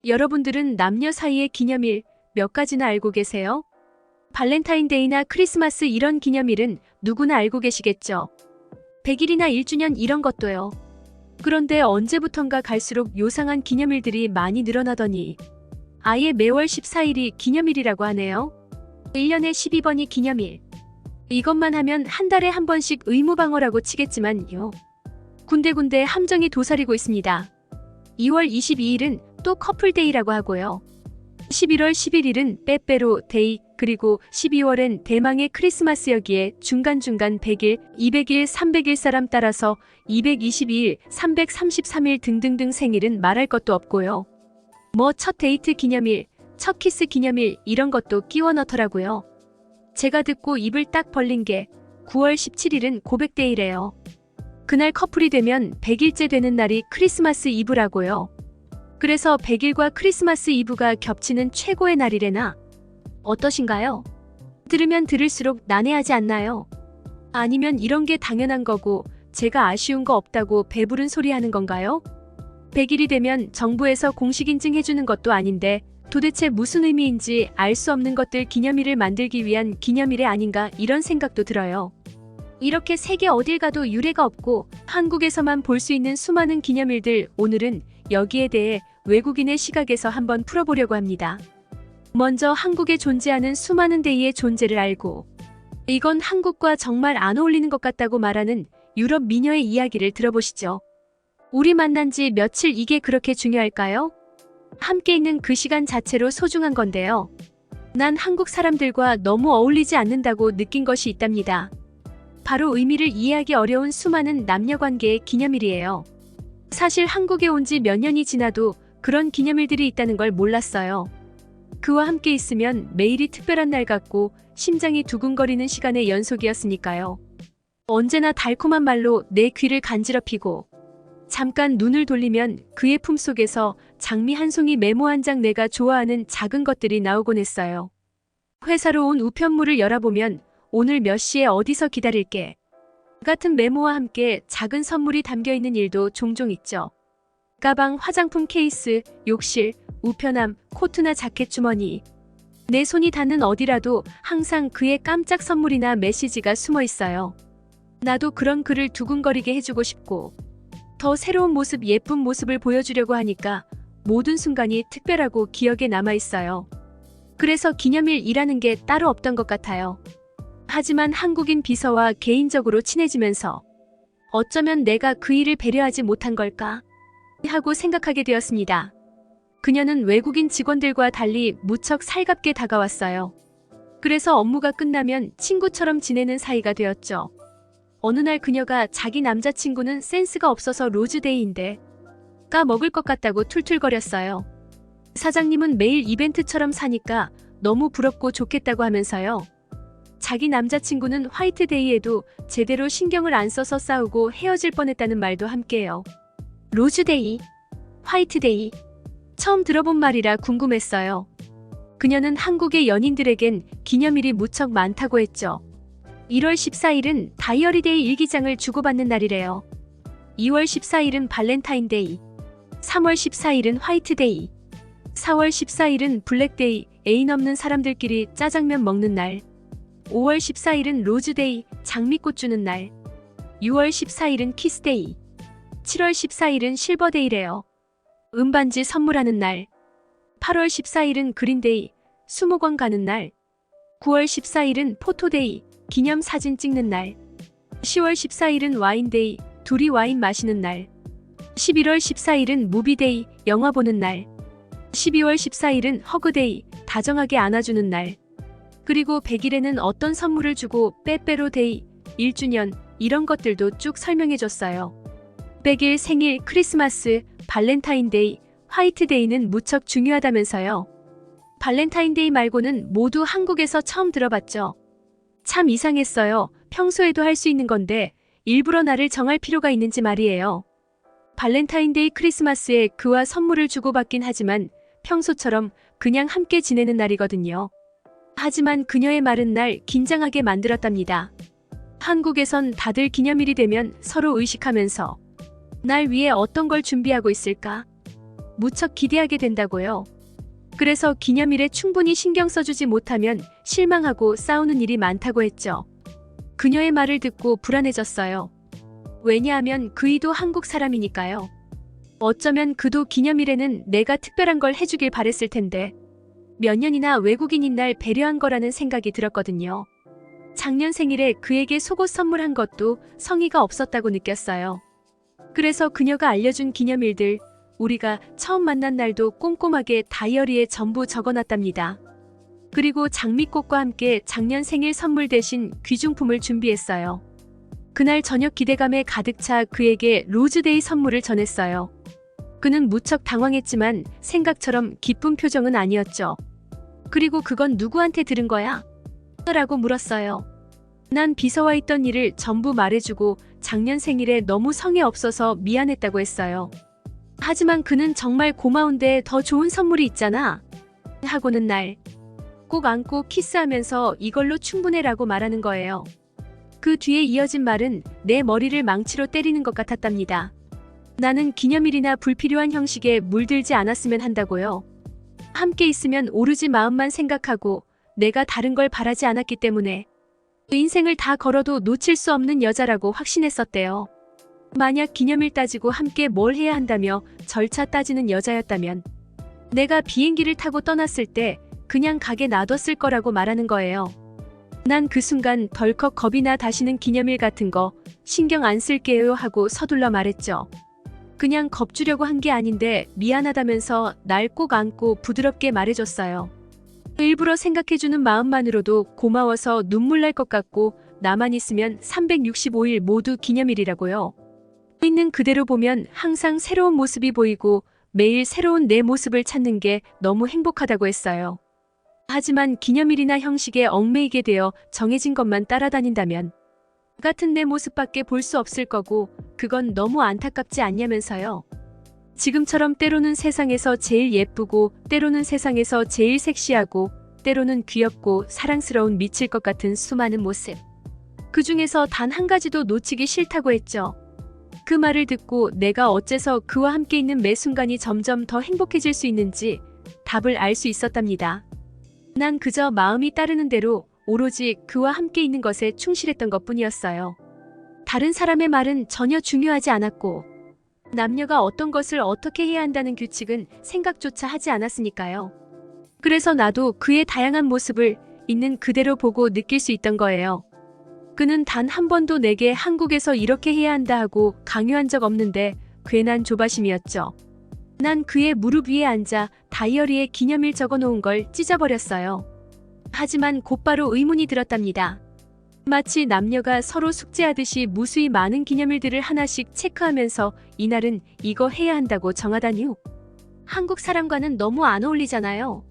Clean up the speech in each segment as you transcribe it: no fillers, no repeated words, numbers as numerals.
여러분들은 남녀 사이의 기념일 몇 가지나 알고 계세요? 발렌타인데이나 크리스마스 이런 기념일은 누구나 알고 계시겠죠? 100일이나 1주년 이런 것도요. 그런데 언제부턴가 갈수록 요상한 기념일들이 많이 늘어나더니 아예 매월 14일이 기념일이라고 하네요. 1년에 12번이 기념일. 이것만 하면 한 달에 한 번씩 의무방어라고 치겠지만요. 군데군데 함정이 도사리고 있습니다. 2월 22일은 또 커플데이라고 하고요. 11월 11일은 빼빼로 데이, 그리고 12월엔 대망의 크리스마스 여기에 중간중간 100일, 200일, 300일 사람 따라서 222일, 333일 등등등 생일은 말할 것도 없고요. 뭐 첫 데이트 기념일, 첫 키스 기념일 이런 것도 끼워 넣더라고요. 제가 듣고 입을 딱 벌린 게 9월 17일은 고백데이래요. 그날 커플이 되면 100일째 되는 날이 크리스마스 이브라고요. 그래서 100일과 크리스마스 이브가 겹치는 최고의 날이래나. 어떠신가요? 들으면 들을수록 난해하지 않나요? 아니면 이런 게 당연한 거고 제가 아쉬운 거 없다고 배부른 소리 하는 건가요? 100일이 되면 정부에서 공식 인증해주는 것도 아닌데 도대체 무슨 의미인지 알 수 없는 것들 기념일을 만들기 위한 기념일이 아닌가 이런 생각도 들어요. 이렇게 세계 어딜 가도 유례가 없고 한국에서만 볼 수 있는 수많은 기념일들, 오늘은 여기에 대해 외국인의 시각에서 한번 풀어보려고 합니다. 먼저 한국에 존재하는 수많은 데이의 존재를 알고 이건 한국과 정말 안 어울리는 것 같다고 말하는 유럽 미녀의 이야기를 들어보시죠. 우리 만난 지 며칠 이게 그렇게 중요할까요? 함께 있는 그 시간 자체로 소중한 건데요. 난 한국 사람들과 너무 어울리지 않는다고 느낀 것이 있답니다. 바로 의미를 이해하기 어려운 수많은 남녀관계의 기념일이에요. 사실 한국에 온 지 몇 년이 지나도 그런 기념일들이 있다는 걸 몰랐어요. 그와 함께 있으면 매일이 특별한 날 같고 심장이 두근거리는 시간의 연속이었으니까요. 언제나 달콤한 말로 내 귀를 간지럽히고 잠깐 눈을 돌리면 그의 품속에서 장미 한 송이 메모 한 장, 내가 좋아하는 작은 것들이 나오곤 했어요. 회사로 온 우편물을 열어보면 오늘 몇 시에 어디서 기다릴게 같은 메모와 함께 작은 선물이 담겨있는 일도 종종 있죠. 가방, 화장품 케이스, 욕실, 우편함, 코트나 자켓 주머니. 내 손이 닿는 어디라도 항상 그의 깜짝 선물이나 메시지가 숨어 있어요. 나도 그런 그를 두근거리게 해주고 싶고 더 새로운 모습, 예쁜 모습을 보여주려고 하니까 모든 순간이 특별하고 기억에 남아있어요. 그래서 기념일이라는 게 따로 없던 것 같아요. 하지만 한국인 비서와 개인적으로 친해지면서 어쩌면 내가 그 일을 배려하지 못한 걸까 하고 생각하게 되었습니다. 그녀는 외국인 직원들과 달리 무척 살갑게 다가왔어요. 그래서 업무가 끝나면 친구처럼 지내는 사이가 되었죠. 어느 날 그녀가 자기 남자친구는 센스가 없어서 로즈데이인데 까먹을 것 같다고 툴툴거렸어요. 사장님은 매일 이벤트처럼 사니까 너무 부럽고 좋겠다고 하면서요. 자기 남자친구는 화이트데이에도 제대로 신경을 안 써서 싸우고 헤어질 뻔했다는 말도 함께해요. 로즈데이, 화이트데이. 처음 들어본 말이라 궁금했어요. 그녀는 한국의 연인들에겐 기념일이 무척 많다고 했죠. 1월 14일은 다이어리데이 일기장을 주고받는 날이래요. 2월 14일은 발렌타인데이, 3월 14일은 화이트데이, 4월 14일은 블랙데이, 애인 없는 사람들끼리 짜장면 먹는 날, 5월 14일은 로즈데이, 장미꽃 주는 날, 6월 14일은 키스데이, 7월 14일은 실버데이래요. 은반지 선물하는 날, 8월 14일은 그린데이, 수목원 가는 날, 9월 14일은 포토데이, 기념사진 찍는 날, 10월 14일은 와인데이, 둘이 와인 마시는 날, 11월 14일은 무비데이, 영화 보는 날, 12월 14일은 허그데이, 다정하게 안아주는 날, 그리고 100일에는 어떤 선물을 주고 빼빼로데이, 1주년 이런 것들도 쭉 설명해줬어요. 100일, 생일, 크리스마스, 발렌타인데이, 화이트데이는 무척 중요하다면서요. 발렌타인데이 말고는 모두 한국에서 처음 들어봤죠. 참 이상했어요. 평소에도 할 수 있는 건데 일부러 날을 정할 필요가 있는지 말이에요. 발렌타인데이, 크리스마스에 그와 선물을 주고받긴 하지만 평소처럼 그냥 함께 지내는 날이거든요. 하지만 그녀의 말은 날 긴장하게 만들었답니다. 한국에선 다들 기념일이 되면 서로 의식하면서 날 위해 어떤 걸 준비하고 있을까? 무척 기대하게 된다고요. 그래서 기념일에 충분히 신경 써주지 못하면 실망하고 싸우는 일이 많다고 했죠. 그녀의 말을 듣고 불안해졌어요. 왜냐하면 그이도 한국 사람이니까요. 어쩌면 그도 기념일에는 내가 특별한 걸 해주길 바랬을 텐데 몇 년이나 외국인인 날 배려한 거라는 생각이 들었거든요. 작년 생일에 그에게 속옷 선물한 것도 성의가 없었다고 느꼈어요. 그래서 그녀가 알려준 기념일들, 우리가 처음 만난 날도 꼼꼼하게 다이어리에 전부 적어놨답니다. 그리고 장미꽃과 함께 작년 생일 선물 대신 귀중품을 준비했어요. 그날 저녁 기대감에 가득 차 그에게 로즈데이 선물을 전했어요. 그는 무척 당황했지만 생각처럼 기쁜 표정은 아니었죠. 그리고 그건 누구한테 들은 거야? 라고 물었어요. 난 비서와 있던 일을 전부 말해주고 작년 생일에 너무 성의 없어서 미안했다고 했어요. 하지만 그는 정말 고마운데 더 좋은 선물이 있잖아. 하고는 날 꼭 안고 키스하면서 이걸로 충분해라고 말하는 거예요. 그 뒤에 이어진 말은 내 머리를 망치로 때리는 것 같았답니다. 나는 기념일이나 불필요한 형식에 물들지 않았으면 한다고요. 함께 있으면 오로지 마음만 생각하고 내가 다른 걸 바라지 않았기 때문에 인생을 다 걸어도 놓칠 수 없는 여자라고 확신했었대요. 만약 기념일 따지고 함께 뭘 해야 한다며 절차 따지는 여자였다면 내가 비행기를 타고 떠났을 때 그냥 가게 놔뒀을 거라고 말하는 거예요. 난 그 순간 덜컥 겁이 나 다시는 기념일 같은 거 신경 안 쓸게요 하고 서둘러 말했죠. 그냥 겁주려고 한 게 아닌데 미안하다면서 날 꼭 안고 부드럽게 말해줬어요. 일부러 생각해주는 마음만으로도 고마워서 눈물 날 것 같고 나만 있으면 365일 모두 기념일이라고요. 있는 그대로 보면 항상 새로운 모습이 보이고 매일 새로운 내 모습을 찾는 게 너무 행복하다고 했어요. 하지만 기념일이나 형식에 얽매이게 되어 정해진 것만 따라다닌다면 같은 내 모습밖에 볼 수 없을 거고 그건 너무 안타깝지 않냐면서요. 지금처럼 때로는 세상에서 제일 예쁘고 때로는 세상에서 제일 섹시하고 때로는 귀엽고 사랑스러운 미칠 것 같은 수많은 모습. 그 중에서 단 한 가지도 놓치기 싫다고 했죠. 그 말을 듣고 내가 어째서 그와 함께 있는 매 순간이 점점 더 행복해질 수 있는지 답을 알 수 있었답니다. 난 그저 마음이 따르는 대로 오로지 그와 함께 있는 것에 충실했던 것뿐이었어요. 다른 사람의 말은 전혀 중요하지 않았고 남녀가 어떤 것을 어떻게 해야 한다는 규칙은 생각조차 하지 않았으니까요. 그래서 나도 그의 다양한 모습을 있는 그대로 보고 느낄 수 있던 거예요. 그는 단 한 번도 내게 한국에서 이렇게 해야 한다 하고 강요한 적 없는데 괜한 조바심이었죠. 난 그의 무릎 위에 앉아 다이어리에 기념일 적어놓은 걸 찢어버렸어요. 하지만 곧바로 의문이 들었답니다. 마치 남녀가 서로 숙제하듯이 무수히 많은 기념일들을 하나씩 체크하면서 이날은 이거 해야 한다고 정하다니요. 한국 사람과는 너무 안 어울리잖아요.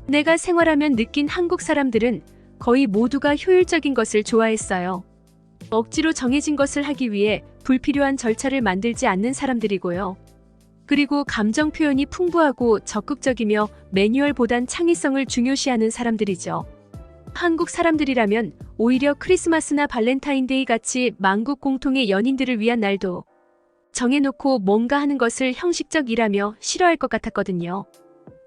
내가 생활하면 느낀 한국 사람들은 거의 모두가 효율적인 것을 좋아했어요. 억지로 정해진 것을 하기 위해 불필요한 절차를 만들지 않는 사람들이고요. 그리고 감정 표현이 풍부하고 적극적이며 매뉴얼보단 창의성을 중요시하는 사람들이죠. 한국 사람들이라면 오히려 크리스마스나 발렌타인데이 같이 만국 공통의 연인들을 위한 날도 정해놓고 뭔가 하는 것을 형식적이라며 싫어할 것 같았거든요.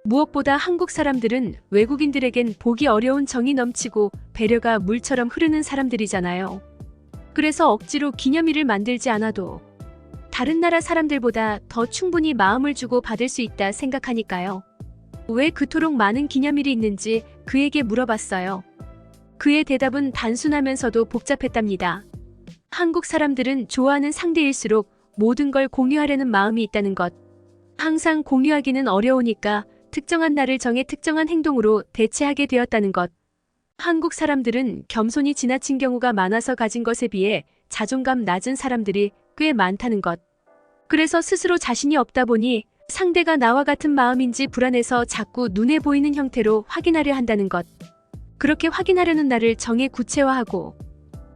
무엇보다 한국 사람들은 외국인들에겐 보기 어려운 정이 넘치고 배려가 물처럼 흐르는 사람들이잖아요. 그래서 억지로 기념일을 만들지 않아도 다른 나라 사람들보다 더 충분히 마음을 주고 받을 수 있다 생각하니까요. 왜 그토록 많은 기념일이 있는지 그에게 물어봤어요. 그의 대답은 단순하면서도 복잡했답니다. 한국 사람들은 좋아하는 상대일수록 모든 걸 공유하려는 마음이 있다는 것. 항상 공유하기는 어려우니까 특정한 날을 정해 특정한 행동으로 대체하게 되었다는 것. 한국 사람들은 겸손이 지나친 경우가 많아서 가진 것에 비해 자존감 낮은 사람들이 꽤 많다는 것. 그래서 스스로 자신이 없다 보니 상대가 나와 같은 마음인지 불안해서 자꾸 눈에 보이는 형태로 확인하려 한다는 것. 그렇게 확인하려는 날을 정해 구체화하고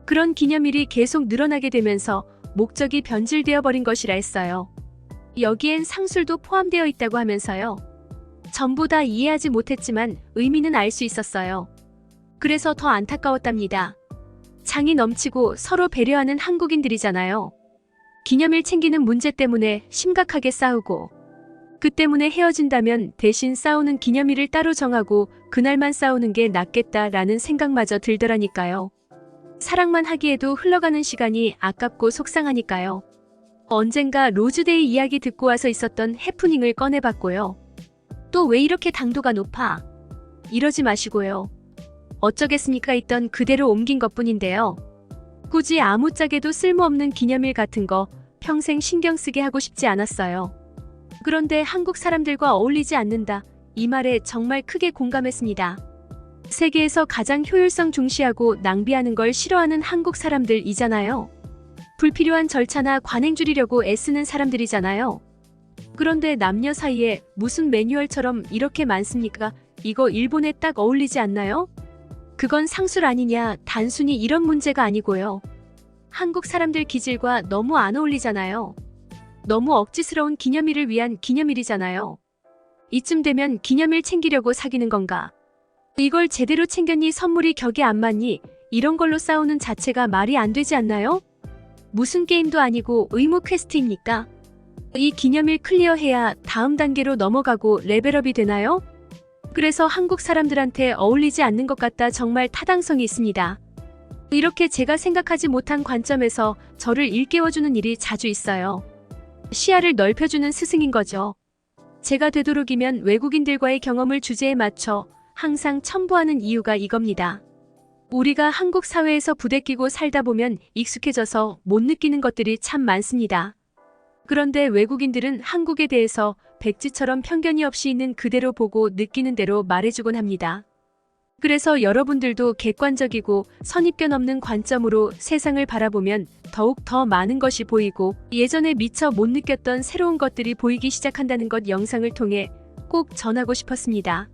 그런 기념일이 계속 늘어나게 되면서 목적이 변질되어 버린 것이라 했어요. 여기엔 상술도 포함되어 있다고 하면서요. 전부 다 이해하지 못했지만 의미는 알 수 있었어요. 그래서 더 안타까웠답니다. 장이 넘치고 서로 배려하는 한국인들이잖아요. 기념일 챙기는 문제 때문에 심각하게 싸우고 그 때문에 헤어진다면 대신 싸우는 기념일을 따로 정하고 그날만 싸우는 게 낫겠다라는 생각마저 들더라니까요. 사랑만 하기에도 흘러가는 시간이 아깝고 속상하니까요. 언젠가 로즈데이 이야기 듣고 와서 있었던 해프닝을 꺼내봤고요. 또 왜 이렇게 당도가 높아? 이러지 마시고요. 어쩌겠습니까 있던 그대로 옮긴 것뿐인데요. 굳이 아무짝에도 쓸모없는 기념일 같은 거 평생 신경 쓰게 하고 싶지 않았어요. 그런데 한국 사람들과 어울리지 않는다. 이 말에 정말 크게 공감했습니다. 세계에서 가장 효율성 중시하고 낭비하는 걸 싫어하는 한국 사람들이잖아요. 불필요한 절차나 관행 줄이려고 애쓰는 사람들이잖아요. 그런데 남녀 사이에 무슨 매뉴얼처럼 이렇게 많습니까? 이거 일본에 딱 어울리지 않나요? 그건 상술 아니냐, 단순히 이런 문제가 아니고요. 한국 사람들 기질과 너무 안 어울리잖아요. 너무 억지스러운 기념일을 위한 기념일이잖아요. 이쯤 되면 기념일 챙기려고 사귀는 건가? 이걸 제대로 챙겼니? 선물이 격이 안 맞니? 이런 걸로 싸우는 자체가 말이 안 되지 않나요? 무슨 게임도 아니고 의무 퀘스트입니까? 이 기념일 클리어해야 다음 단계로 넘어가고 레벨업이 되나요? 그래서 한국 사람들한테 어울리지 않는 것 같다. 정말 타당성이 있습니다. 이렇게 제가 생각하지 못한 관점에서 저를 일깨워주는 일이 자주 있어요. 시야를 넓혀주는 스승인 거죠. 제가 되도록이면 외국인들과의 경험을 주제에 맞춰 항상 첨부하는 이유가 이겁니다. 우리가 한국 사회에서 부대끼고 살다 보면 익숙해져서 못 느끼는 것들이 참 많습니다. 그런데 외국인들은 한국에 대해서 백지처럼 편견이 없이 있는 그대로 보고 느끼는 대로 말해주곤 합니다. 그래서 여러분들도 객관적이고 선입견 없는 관점으로 세상을 바라보면 더욱 더 많은 것이 보이고 예전에 미처 못 느꼈던 새로운 것들이 보이기 시작한다는 것 영상을 통해 꼭 전하고 싶었습니다.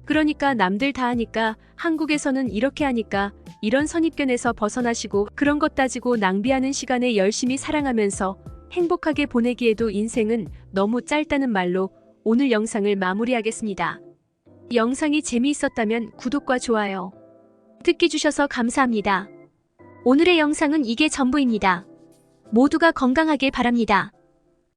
그러니까 남들 다 하니까 한국에서는 이렇게 하니까 이런 선입견에서 벗어나시고 그런 것 따지고 낭비하는 시간에 열심히 사랑하면서 행복하게 보내기에도 인생은 너무 짧다는 말로 오늘 영상을 마무리하겠습니다. 영상이 재미있었다면 구독과 좋아요, 듣기 주셔서 감사합니다. 오늘의 영상은 이게 전부입니다. 모두가 건강하길 바랍니다.